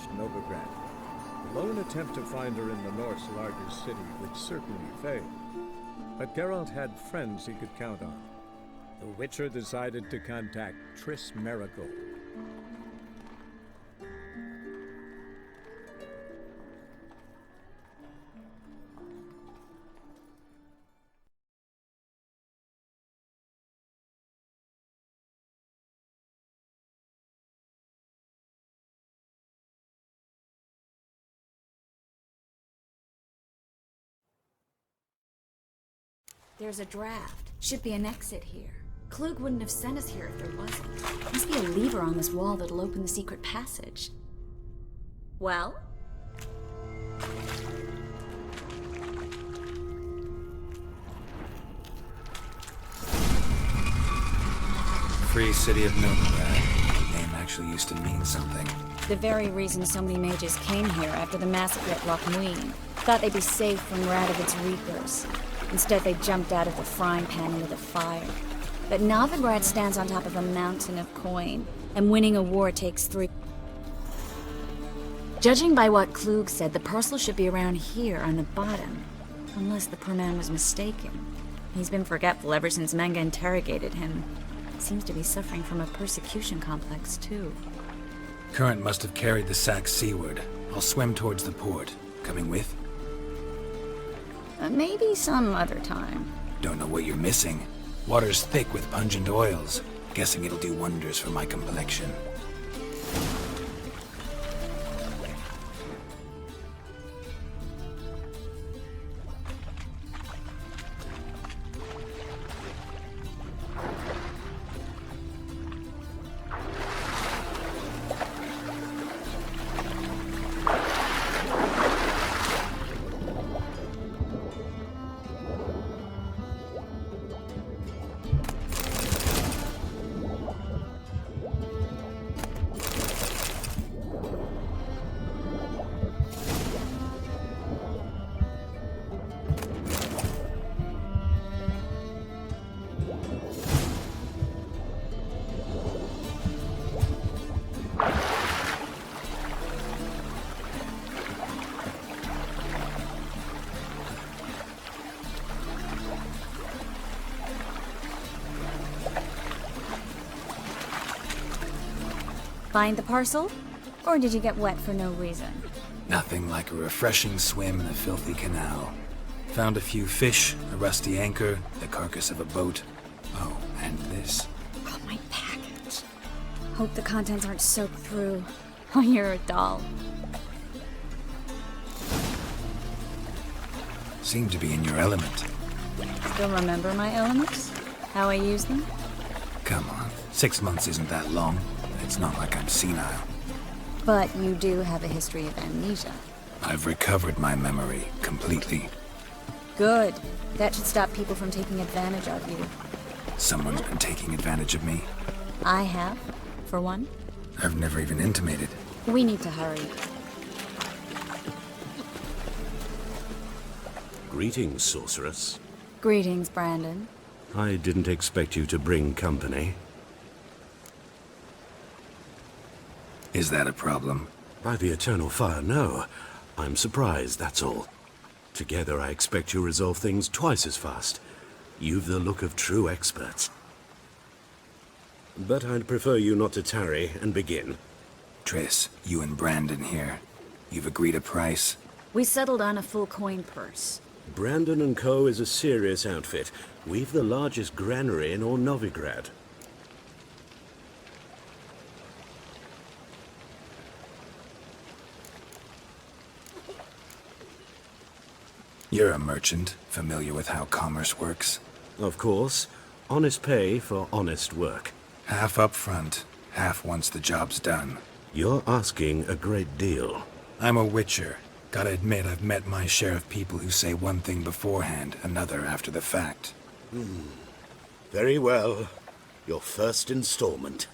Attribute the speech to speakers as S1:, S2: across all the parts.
S1: reached Novigrad. The lone attempt to find her in the North's largest city would certainly fail. But Geralt had friends he could count on. The Witcher decided to contact Triss Merigold.
S2: There's a draft. Should be an exit here. Klug wouldn't have sent us here if there wasn't. Must be a lever on this wall that'll open the secret passage. Well?
S3: Free City of Novigrad. The name actually used to mean something.
S2: The very reason so many mages came here after the massacre at Loch Muin. Thought they'd be safe from Radovic's reapers. Instead, they jumped out of the frying pan into the fire. But Novigrad stands on top of a mountain of coin, and winning a war takes 3. Judging by what Klug said, the parcel should be around here on the bottom. Unless the poor man was mistaken. He's been forgetful ever since Manga interrogated him. Seems to be suffering from a persecution complex, too.
S3: Current must have carried the sack seaward. I'll swim towards the port. Coming with?
S2: Maybe some other time.
S3: Don't know what you're missing. Water's thick with pungent oils. Guessing it'll do wonders for my complexion.
S2: Find the parcel? Or did you get wet for no reason?
S3: Nothing like a refreshing swim in a filthy canal. Found a few fish, a rusty anchor, the carcass of a boat. Oh, and this.
S2: Oh, my package. Hope the contents aren't soaked through. Oh, you're a doll.
S3: Seem to be in your element.
S2: Still remember my elements? How I use them?
S3: Come on, 6 months isn't that long. It's not like I'm senile.
S2: But you do have a history of amnesia.
S3: I've recovered my memory completely.
S2: Good. That should stop people from taking advantage of you.
S3: Someone's been taking advantage of me.
S2: I have, for one.
S3: I've never even intimated.
S2: We need to hurry.
S4: Greetings, sorceress.
S2: Greetings, Brandon.
S4: I didn't expect you to bring company.
S3: Is that a problem?
S4: By the eternal fire, no. I'm surprised, that's all. Together, I expect you resolve things twice as fast. You've the look of true experts. But I'd prefer you not to tarry and begin.
S3: Triss, you and Brandon here. You've agreed a price?
S2: We settled on a full coin purse.
S4: Brandon and Co. is a serious outfit. We've the largest granary in all Novigrad.
S3: You're a merchant, familiar with how commerce works.
S4: Of course. Honest pay for honest work.
S3: Half up front, half once the job's done.
S4: You're asking a great deal.
S3: I'm a witcher. Gotta admit, I've met my share of people who say one thing beforehand, another after the fact.
S4: Very well. Your first installment.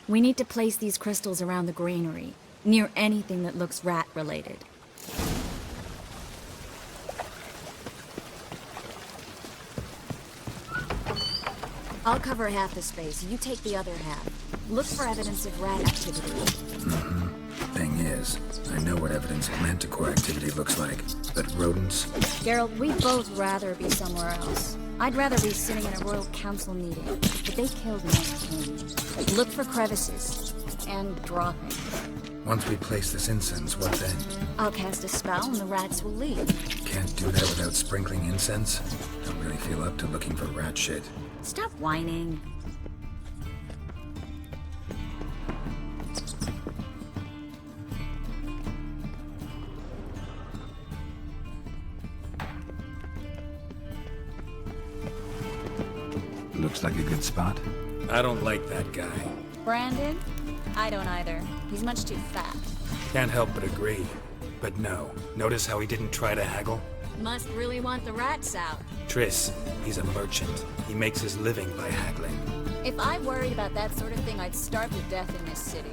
S2: We need to place these crystals around the granary, near anything that looks rat-related. I'll cover half the space, you take the other half. Look for evidence of rat activity.
S3: Thing is, I know what evidence of manticore activity looks like, but rodents?
S2: Geralt, we'd both rather be somewhere else. I'd rather be sitting in a royal council meeting, but they killed my king. Look for crevices, and dropping.
S3: Once we place this incense, what then?
S2: I'll cast a spell and the rats will leave.
S3: Can't do that without sprinkling incense? Don't really feel up to looking for rat shit.
S2: Stop whining.
S3: Looks like a good spot. I don't like that guy.
S2: Brandon? I don't either. He's much too fat.
S3: Can't help but agree. But no, notice how he didn't try to haggle?
S2: Must really want the rats out.
S3: Triss, he's a merchant. He makes his living by haggling.
S2: If I worried about that sort of thing, I'd starve to death in this city.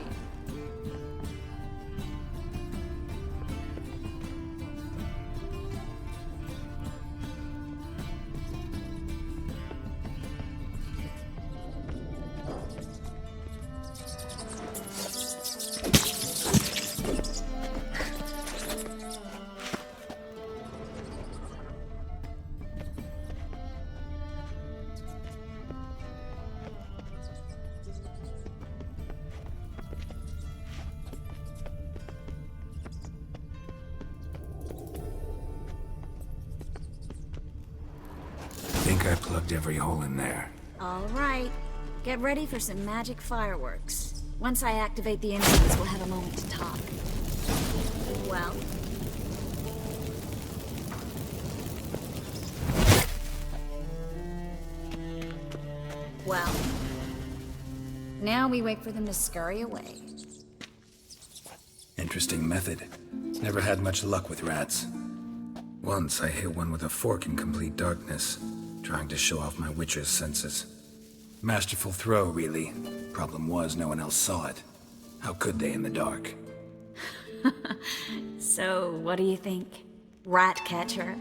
S3: Think I plugged every hole in there.
S2: All right. Get ready for some magic fireworks. Once I activate the incense, we'll have a moment to talk. Well? Well? Now we wait for them to scurry away.
S3: Interesting method. Never had much luck with rats. Once I hit one with a fork in complete darkness, trying to show off my witcher's senses. Masterful throw, really. Problem was, no one else saw it. How could they in the dark?
S2: So, what do you think? Rat catcher?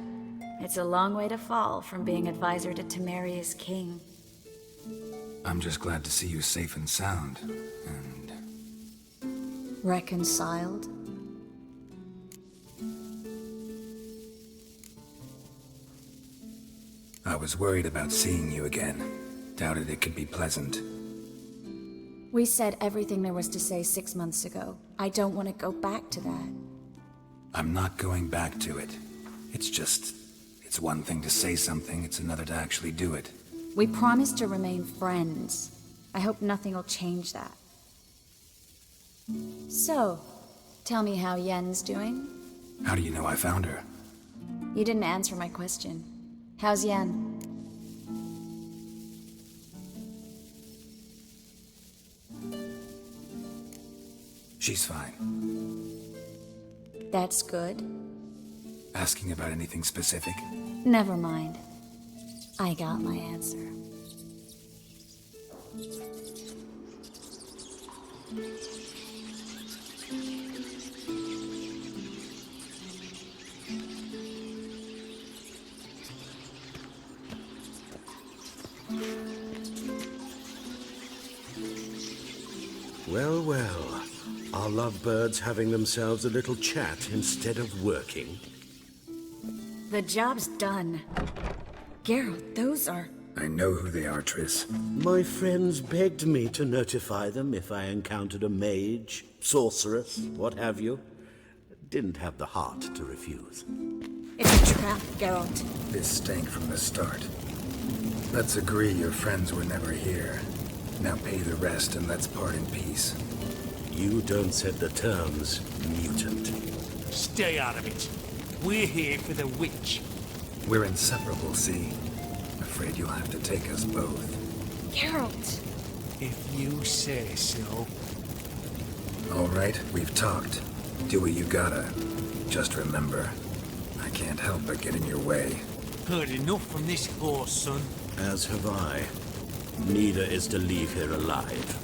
S2: It's a long way to fall from being advisor to Temeria's king.
S3: I'm just glad to see you safe and sound, and...
S2: Reconciled?
S3: I was worried about seeing you again. Doubted it could be pleasant.
S2: We said everything there was to say 6 months ago. I don't want to go back to that.
S3: I'm not going back to it. It's one thing to say something, it's another to actually do it.
S2: We promised to remain friends. I hope nothing will change that. So, tell me how Yen's doing?
S3: How do you know I found her?
S2: You didn't answer my question. How's Yen?
S3: She's fine.
S2: That's good.
S3: Asking about anything specific?
S2: Never mind. I got my answer.
S4: Well, well. Are lovebirds having themselves a little chat instead of working?
S2: The job's done. Geralt, those are...
S3: I know who they are, Triss.
S4: My friends begged me to notify them if I encountered a mage, sorceress, what have you. Didn't have the heart to refuse.
S2: It's a trap, Geralt.
S3: This stank from the start. Let's agree your friends were never here. Now pay the rest and let's part in peace.
S4: You don't set the terms, mutant.
S5: Stay out of it. We're here for the witch.
S3: We're inseparable, see? Afraid you'll have to take us both.
S2: Geralt!
S5: If you say so.
S3: All right, we've talked. Do what you gotta. Just remember, I can't help but get in your way.
S5: Heard enough from this horse, son.
S4: As have I. Neither is to leave here alive.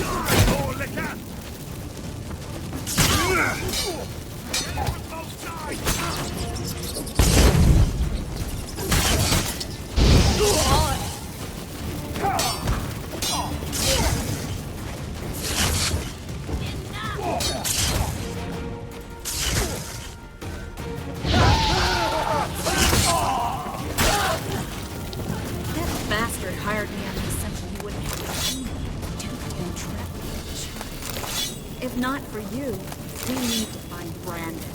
S5: Oh, look out! Both sides!
S2: hired me on the assumption he wouldn't have to duped and trapped. If not for you, we need to find Brandon.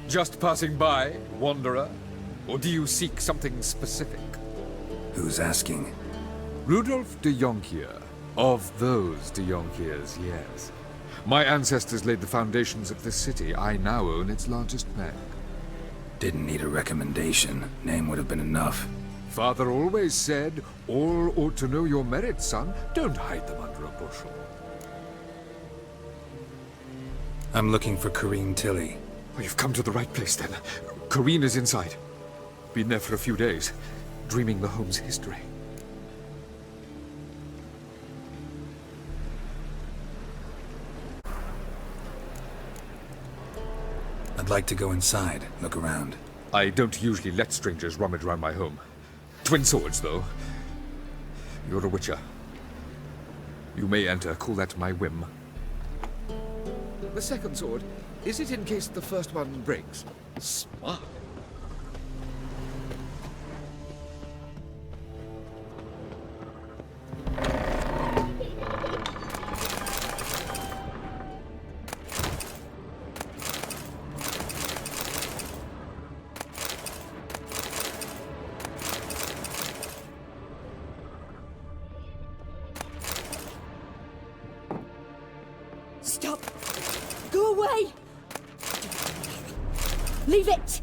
S6: Just passing by, wanderer? Or do you seek something specific?
S3: Who's asking?
S6: Rudolf de Jonkier. Of those de Jonkiers, yes. My ancestors laid the foundations of this city. I now own its largest bank.
S3: Didn't need a recommendation. Name would have been enough.
S6: Father always said, all ought to know your merits, son. Don't hide them under a bushel.
S3: I'm looking for Corrine Tilly.
S6: Well, you've come to the right place, then. Corrine is inside. Been there for a few days, dreaming the home's history.
S3: I'd like to go inside, look around.
S6: I don't usually let strangers rummage around my home. Twin swords, though. You're a witcher. You may enter, call that my whim. The second sword, is it in case the first one breaks? Smart.
S7: Stop! Go away! Leave it!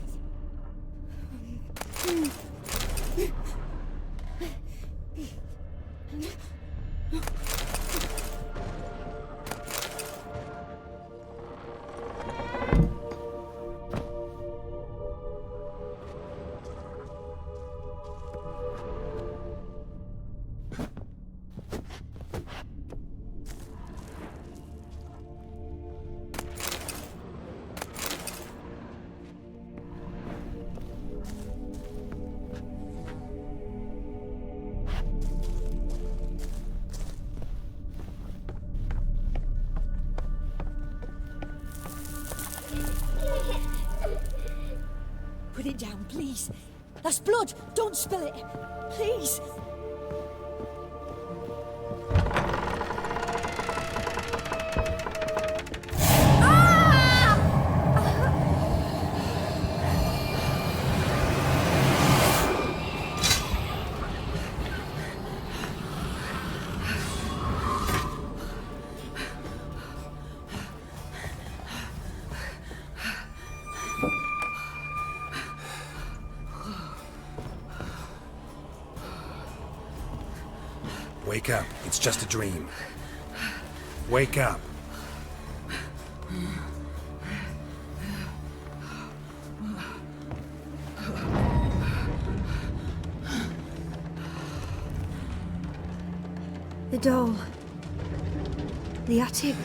S7: Put it down, please. That's blood! Don't spill it! Please!
S3: Wake up. It's just a dream. Wake up.
S7: The doll. The attic.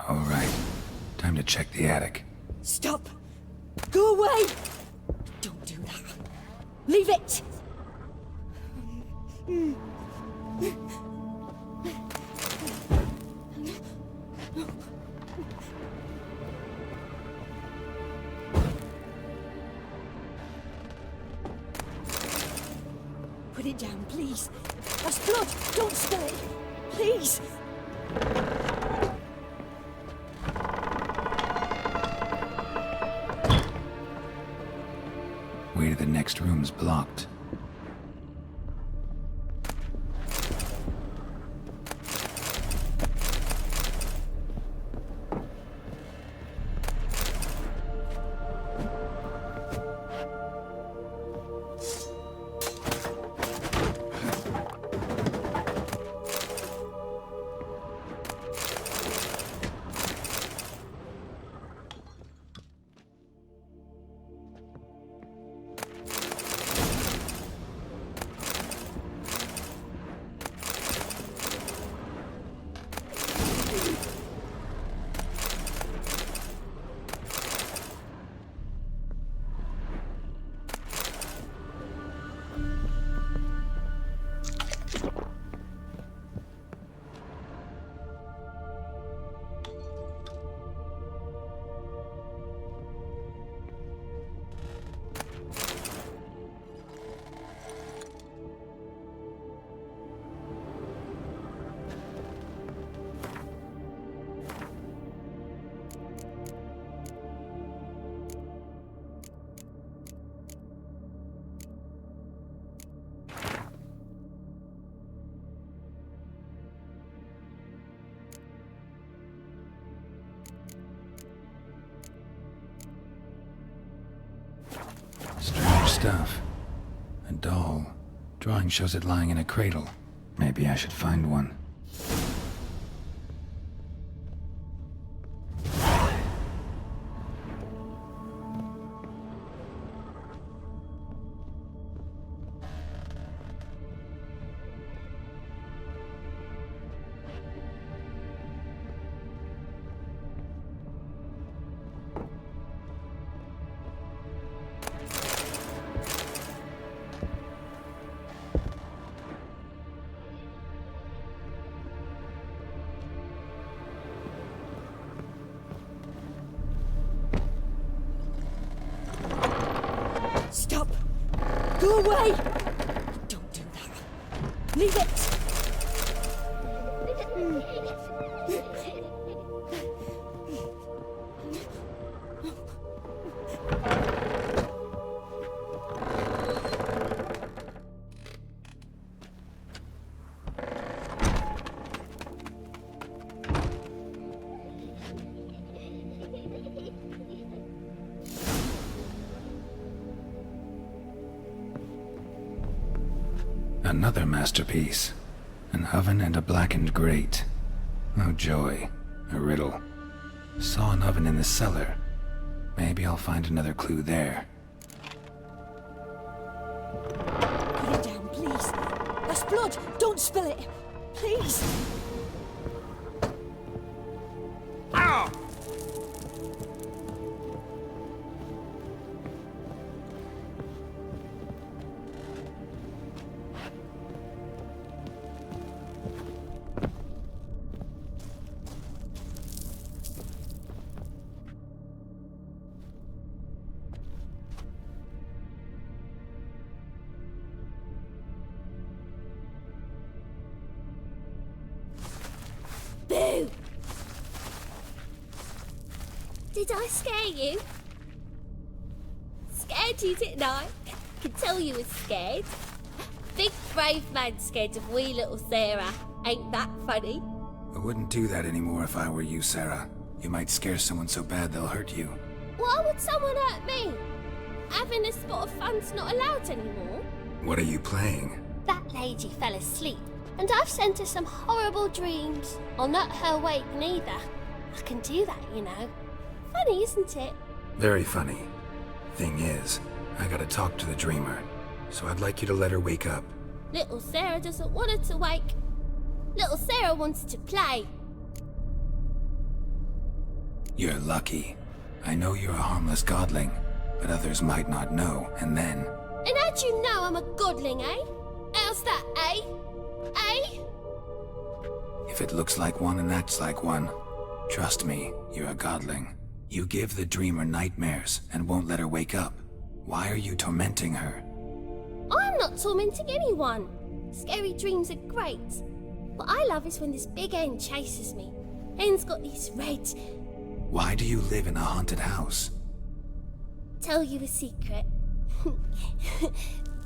S3: All right. Time to check the attic.
S7: Stop! Go away! Don't do that. Leave it! Put it down, please. That's blood! Don't spill it! Please!
S3: Way to the next room's blocked. stuff. A doll. Drawing shows it lying in a cradle. Maybe I should find one.
S7: Stop! Go away! Don't do that. Leave it!
S3: Another masterpiece. An oven and a blackened grate. Oh joy. A riddle. Saw an oven in the cellar. Maybe I'll find another clue there.
S7: Put it down, please. That's blood! Don't spill it! Please!
S5: Ow!
S8: Boo! Did I scare you? Scared you, didn't I? Could tell you was scared. Big brave man scared of wee little Sarah. Ain't that funny?
S3: I wouldn't do that anymore if I were you, Sarah. You might scare someone so bad they'll hurt you.
S8: Why would someone hurt me? Having a spot of fun's not allowed anymore.
S3: What are you playing?
S8: That lady fell asleep, and I've sent her some horrible dreams. I'll not her wake neither. I can do that, you know. Funny, isn't it?
S3: Very funny. Thing is, I gotta talk to the dreamer, so I'd like you to let her wake up.
S8: Little Sarah doesn't want her to wake. Little Sarah wants to play.
S3: You're lucky. I know you're a harmless godling, but others might not know, and then...
S8: And how'd you know I'm a godling, eh? How's that, eh? Eh?
S3: If it looks like one and acts like one, trust me, you're a godling. You give the dreamer nightmares and won't let her wake up. Why are you tormenting her?
S8: I'm not tormenting anyone. Scary dreams are great. What I love is when this big hen chases me. Hen's got these red...
S3: Why do you live in a haunted house?
S8: Tell you a secret.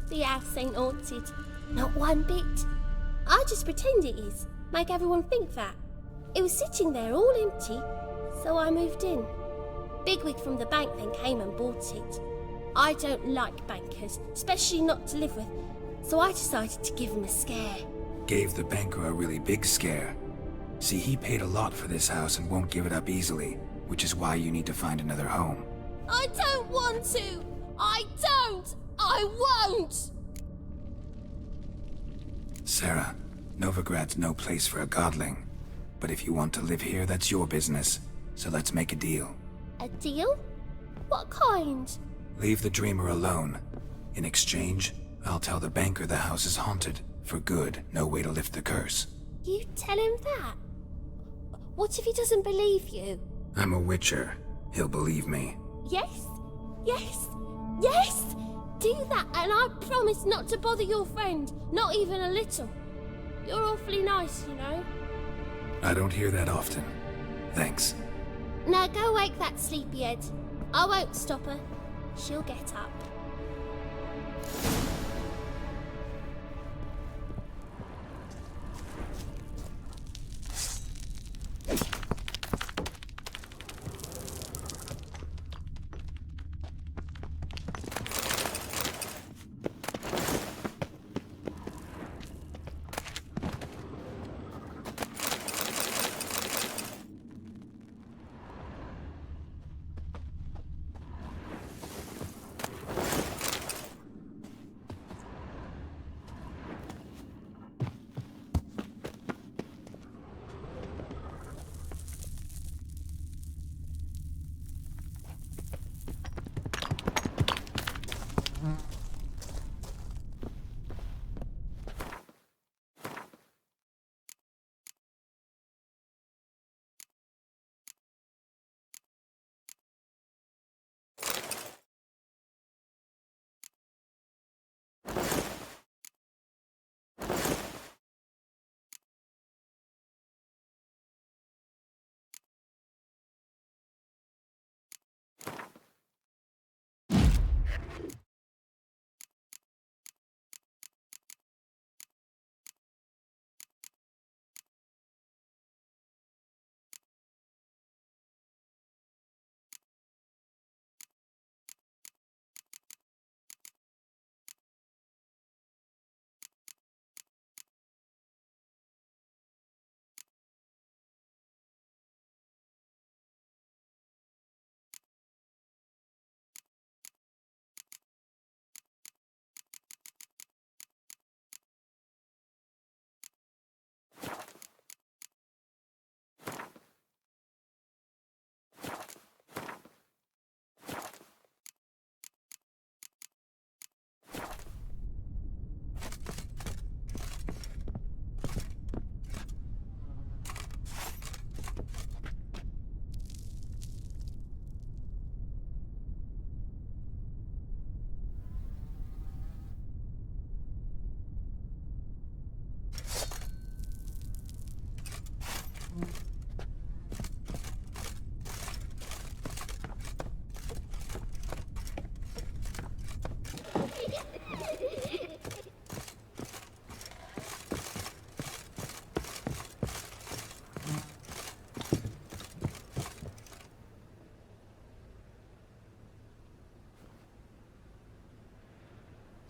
S8: The house ain't haunted. Not one bit. I just pretend it is. Make everyone think that. It was sitting there all empty, so I moved in. Bigwig from the bank then came and bought it. I don't like bankers, especially not to live with, so I decided to give him a scare.
S3: Gave the banker a really big scare. See, he paid a lot for this house and won't give it up easily, which is why you need to find another home.
S8: I don't want to! I don't! I won't!
S3: Sarah, Novigrad's no place for a godling. But if you want to live here, that's your business. So let's make a deal.
S8: A deal? What kind?
S3: Leave the dreamer alone. In exchange, I'll tell the banker the house is haunted. For good, no way to lift the curse.
S8: You tell him that? What if he doesn't believe you?
S3: I'm a witcher. He'll believe me.
S8: Yes? Yes? Yes! Do that and I promise not to bother your friend. Not even a little. You're awfully nice, you know.
S3: I don't hear that often. Thanks.
S8: Now go wake that sleepyhead. I won't stop her. She'll get up.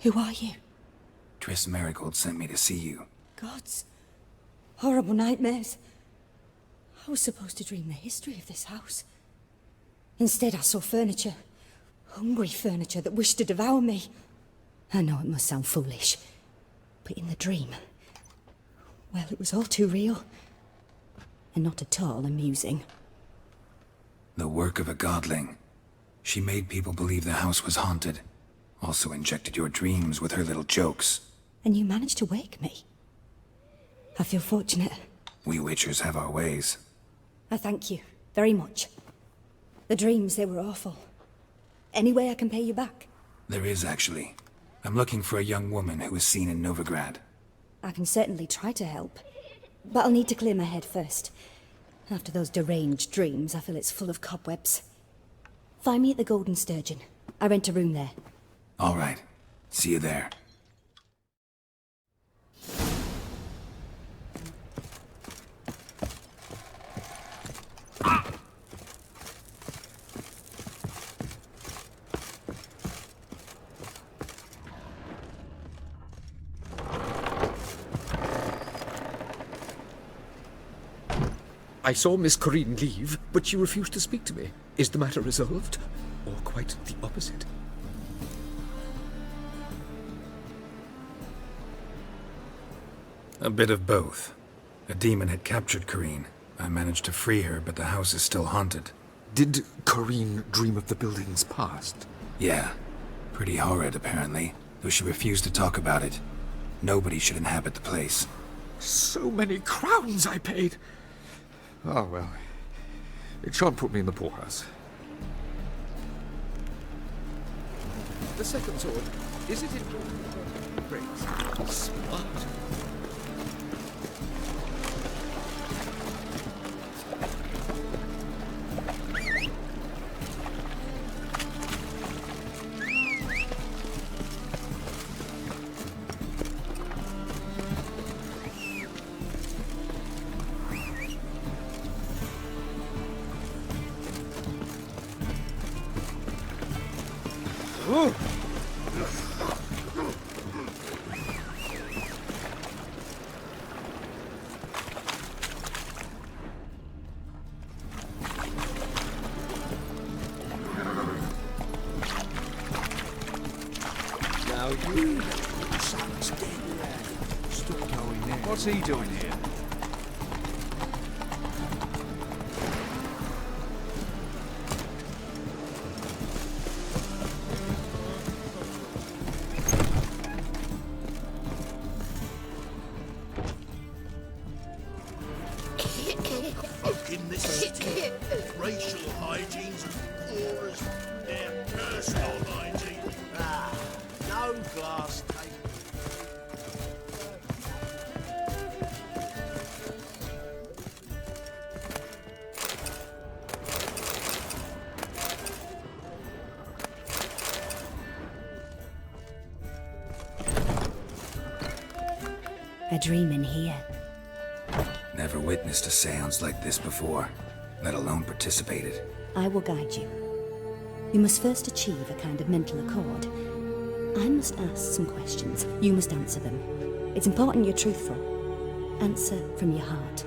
S7: Who are you?
S3: Triss Marigold sent me to see you.
S7: Gods. Horrible nightmares. I was supposed to dream the history of this house. Instead, I saw furniture. Hungry furniture that wished to devour me. I know it must sound foolish, but in the dream, well, it was all too real. And not at all amusing.
S3: The work of a godling. She made people believe the house was haunted. Also injected your dreams with her little jokes.
S7: And you managed to wake me. I feel fortunate.
S3: We Witchers have our ways.
S7: I thank you very much. The dreams, they were awful. Any way I can pay you back?
S3: There is, actually. I'm looking for a young woman who was seen in Novigrad.
S7: I can certainly try to help. But I'll need to clear my head first. After those deranged dreams, I feel it's full of cobwebs. Find me at the Golden Sturgeon. I rent a room there.
S3: All right. See you there.
S6: I saw Miss Corinne leave, but she refused to speak to me. Is the matter resolved? Or quite the opposite?
S3: A bit of both. A demon had captured Corinne. I managed to free her, but the house is still haunted.
S6: Did Corinne dream of the building's past?
S3: Yeah. Pretty horrid, apparently, though she refused to talk about it. Nobody should inhabit the place.
S6: So many crowns I paid! Oh, well. It shan't put me in the poorhouse. The second sword, is it in... Great. Smart.
S5: What's he doing here?
S7: A dream in here.
S3: Never witnessed a seance like this before, let alone participated.
S7: I will guide you. You must first achieve a kind of mental accord. I must ask some questions. You must answer them. It's important you're truthful. Answer from your heart.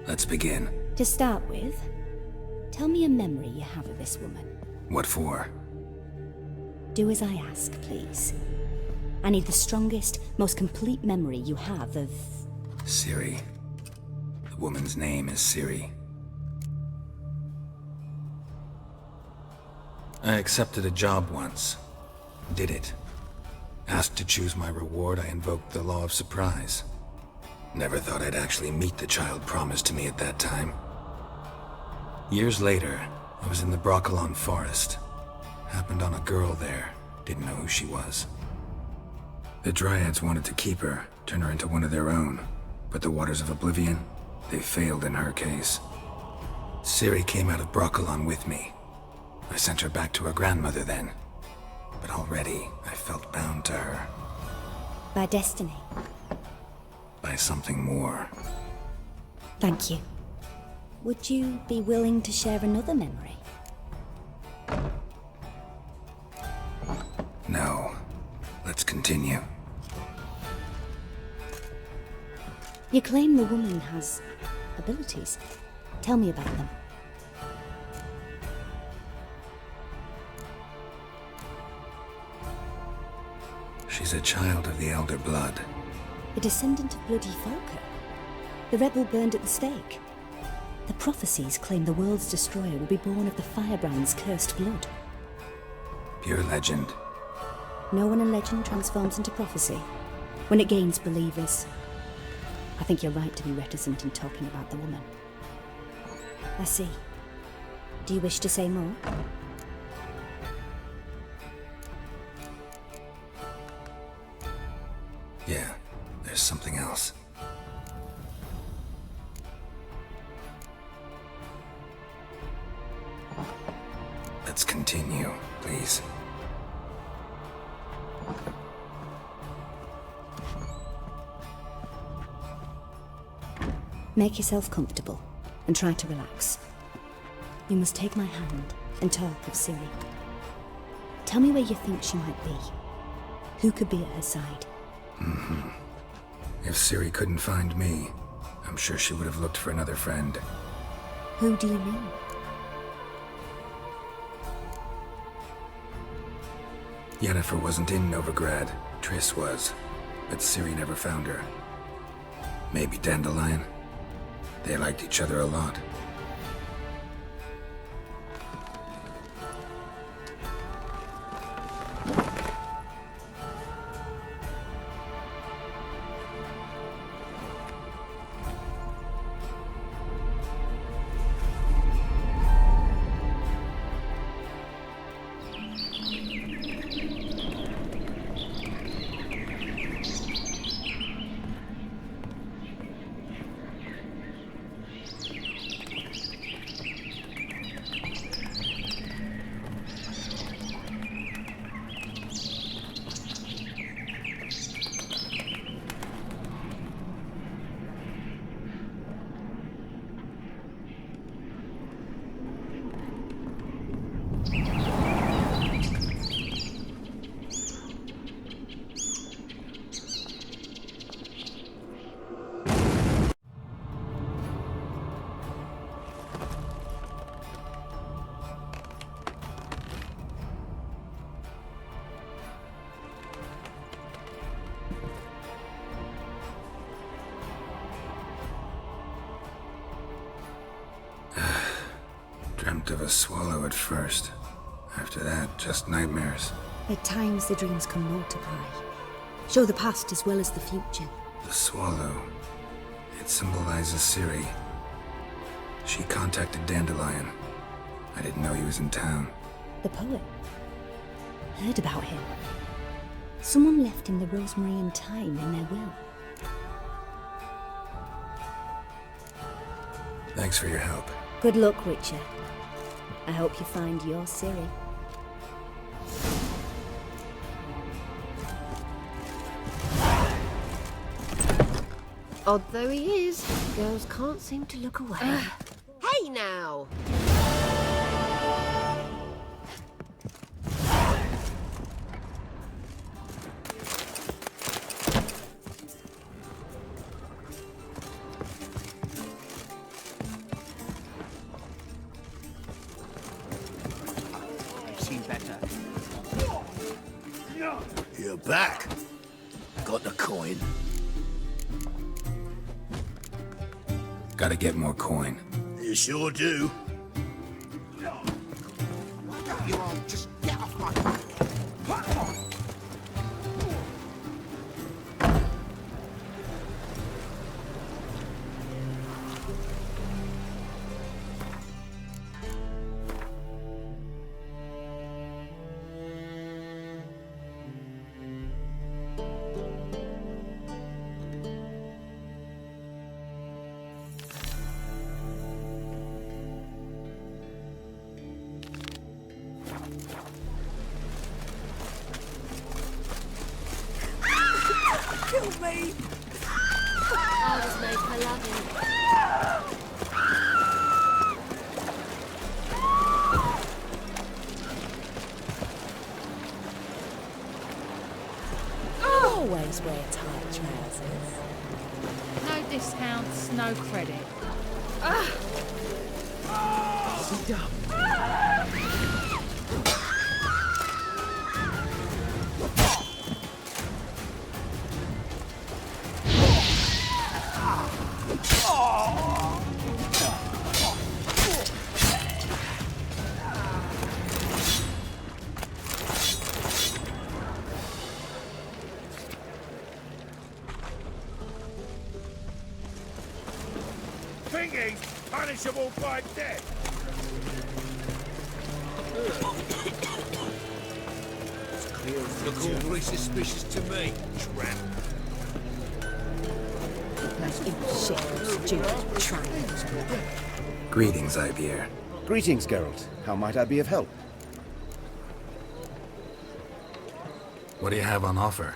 S3: Let's begin.
S7: To start with, tell me a memory you have of this woman.
S3: What for?
S7: Do as I ask, please. I need the strongest, most complete memory you have of...
S3: Ciri. The woman's name is Ciri. I accepted a job once. Did it. Asked to choose my reward, I invoked the law of surprise. Never thought I'd actually meet the child promised to me at that time. Years later, I was in the Broccolon forest. Happened on a girl there. Didn't know who she was. The Dryads wanted to keep her, turn her into one of their own. But the Waters of Oblivion, they failed in her case. Ciri came out of Broccolon with me. I sent her back to her grandmother then. But already, I felt bound to her.
S7: By destiny.
S3: By something more.
S7: Thank you. Would you be willing to share another memory?
S3: No. Let's continue.
S7: You claim the woman has abilities. Tell me about them.
S3: She's a child of the Elder Blood.
S7: A descendant of bloody Falker. The rebel burned at the stake. The prophecies claim the world's destroyer will be born of the Firebrand's cursed blood.
S3: Pure legend.
S7: No one in legend transforms into prophecy. When it gains believers. I think you're right to be reticent in talking about the woman. I see. Do you wish to say more?
S3: Yeah, there's something else. Let's continue, please.
S7: Make yourself comfortable and try to relax. You must take my hand and talk of Ciri. Tell me where you think she might be. Who could be at her side?
S3: If Ciri couldn't find me, I'm sure she would have looked for another friend.
S7: Who do you mean?
S3: Yennefer wasn't in Novigrad. Triss was. But Ciri never found her. Maybe Dandelion? They liked each other a lot. Dreamt of a swallow at first. After that, just nightmares.
S7: At times the dreams can multiply. Show the past as well as the future.
S3: The swallow. It symbolizes Ciri. She contacted Dandelion. I didn't know he was in town.
S7: The poet. Heard about him. Someone left him the rosemary and thyme in their will.
S3: Thanks for your help.
S7: Good luck, Witcher. I hope you find your Ciri.
S9: Odd though he is, girls can't seem to look away. Hey now!
S5: I've seen better.
S10: You're back. Got the coin.
S3: Gotta get more coin.
S10: You sure do.
S5: You all just get off my...
S7: Kill me!
S8: I was made for loving.
S11: Always wear tight trousers.
S12: No discounts, no credit.
S5: Thingy's punishable by death.
S10: Look all very suspicious to me, tramp.
S11: Those imp stupid trains.
S3: Greetings, Ivier.
S13: Greetings, Geralt. How might I be of help?
S3: What do you have on offer?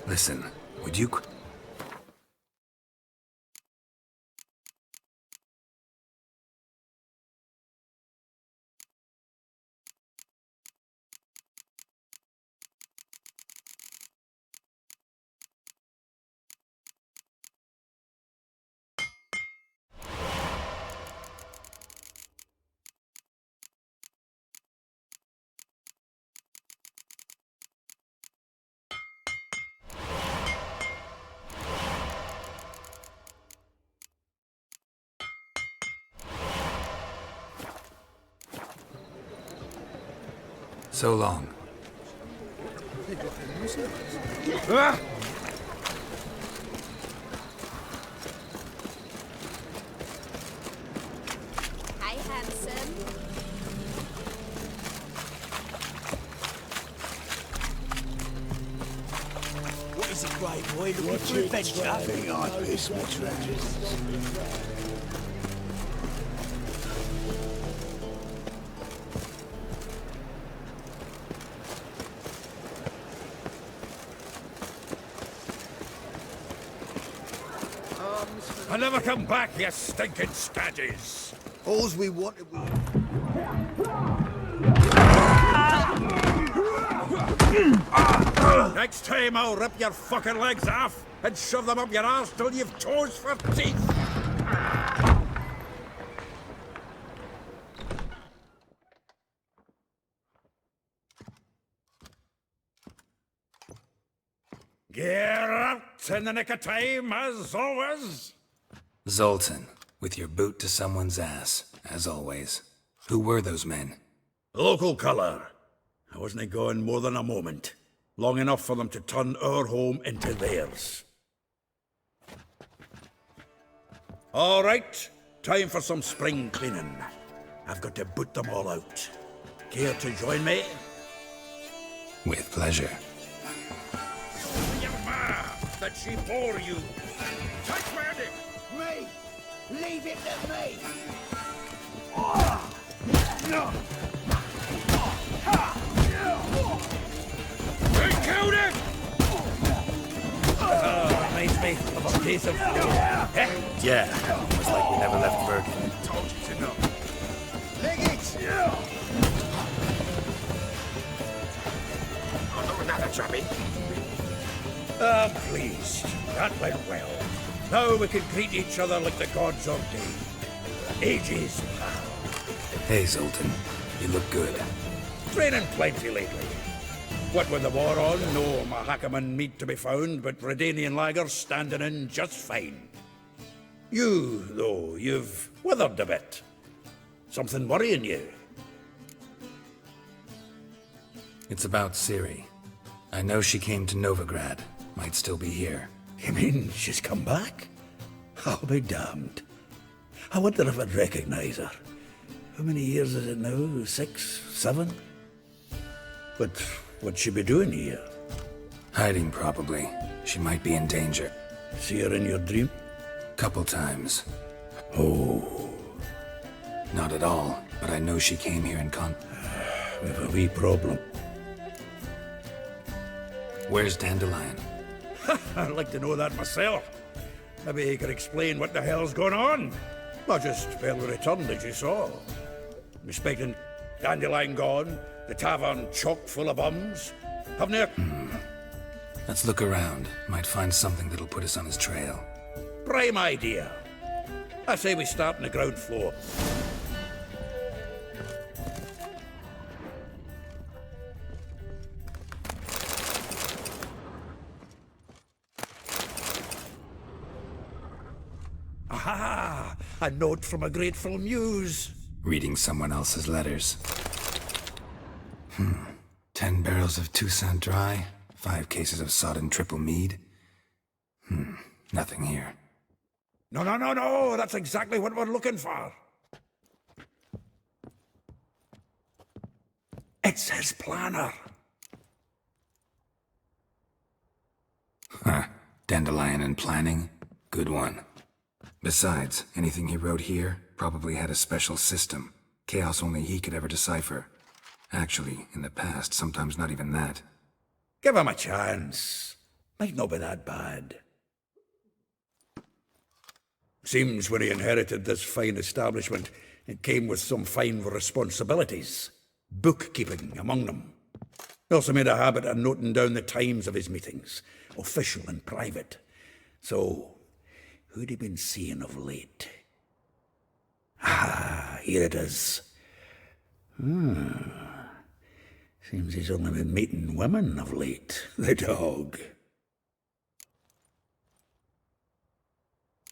S3: Listen, would you... So long.
S9: Hey, handsome.
S10: What is it, grey boy? Looking for adventure?
S14: I miss my treasures.
S10: I'll never come back, you stinking stagges.
S14: All's we wanted was...
S10: Next time I'll rip your fucking legs off and shove them up your arse till you've toes for teeth. Get out in the nick of time, as always.
S3: Zoltan, with your boot to someone's ass, as always. Who were those men?
S10: Local colour. I wasn't gone more than a moment. Long enough for them to turn our home into theirs. All right, time for some spring cleaning. I've got to boot them all out. Care to join me?
S3: With pleasure.
S10: Your ma, that she bore you. Touch me!
S14: Me! Leave it to me!
S10: They killed him! Reminds me of a piece of floor.
S3: Yeah, almost like we never left Bergen.
S10: Told you to know.
S14: Leg it!
S10: Oh, another trappy. I'm pleased. That went well. Now we can greet each other like the gods ordained. Ages, pal.
S3: Hey, Zoltan. You look good.
S10: Training plenty lately. What with the war on, no Mahakaman meat to be found, but Redanian lagers standing in just fine. You, though, you've withered a bit. Something worrying you?
S3: It's about Ciri. I know she came to Novigrad. Might still be here.
S10: You mean she's come back? I'll be damned. I wonder if I'd recognize her. How many years is it now? 6, 7? But what'd she be doing here?
S3: Hiding, probably. She might be in danger.
S10: See her in your dream?
S3: Couple times.
S10: Oh.
S3: Not at all, but I know she came here in
S10: We've a wee problem.
S3: Where's Dandelion?
S10: I'd like to know that myself. Maybe he could explain what the hell's going on. Not just barely returned, as you saw. Respecting Dandelion gone, the tavern chock full of bums. Haven't you?
S3: Let's look around. Might find something that'll put us on his trail.
S10: Prime idea. I say we start on the ground floor. Aha! A note from a grateful muse.
S3: Reading someone else's letters. 10 barrels of Toussaint Dry, 5 cases of sodden triple mead. Nothing here.
S10: No. That's exactly what we're looking for. It's his planner.
S3: Dandelion and planning? Good one. Besides, anything he wrote here probably had a special system. Chaos only he could ever decipher. Actually, in the past, sometimes not even that.
S10: Give him a chance. Might not be that bad. Seems when he inherited this fine establishment, it came with some fine responsibilities. Bookkeeping among them. He also made a habit of noting down the times of his meetings, official and private. So, who'd he been seeing of late? Ah, here it is. Seems he's only been meeting women of late. The dog.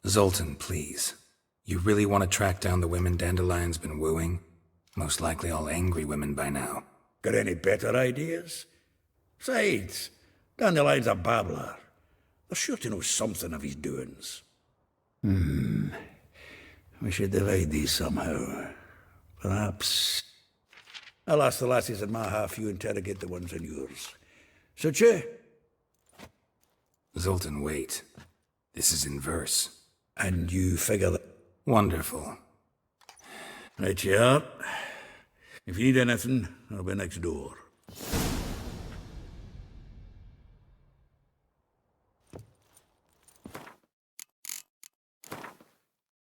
S3: Zoltan, please. You really want to track down the women Dandelion's been wooing? Most likely all angry women by now.
S10: Got any better ideas? Besides, Dandelion's a babbler. They're sure to know something of his doings. We should divide these somehow. Perhaps. I'll ask the lassies in my half, you interrogate the ones in yours. So, che?
S3: Zoltan, wait. This is in verse.
S10: And you figure that...
S3: Wonderful.
S10: Right you are. If you need anything, I'll be next door.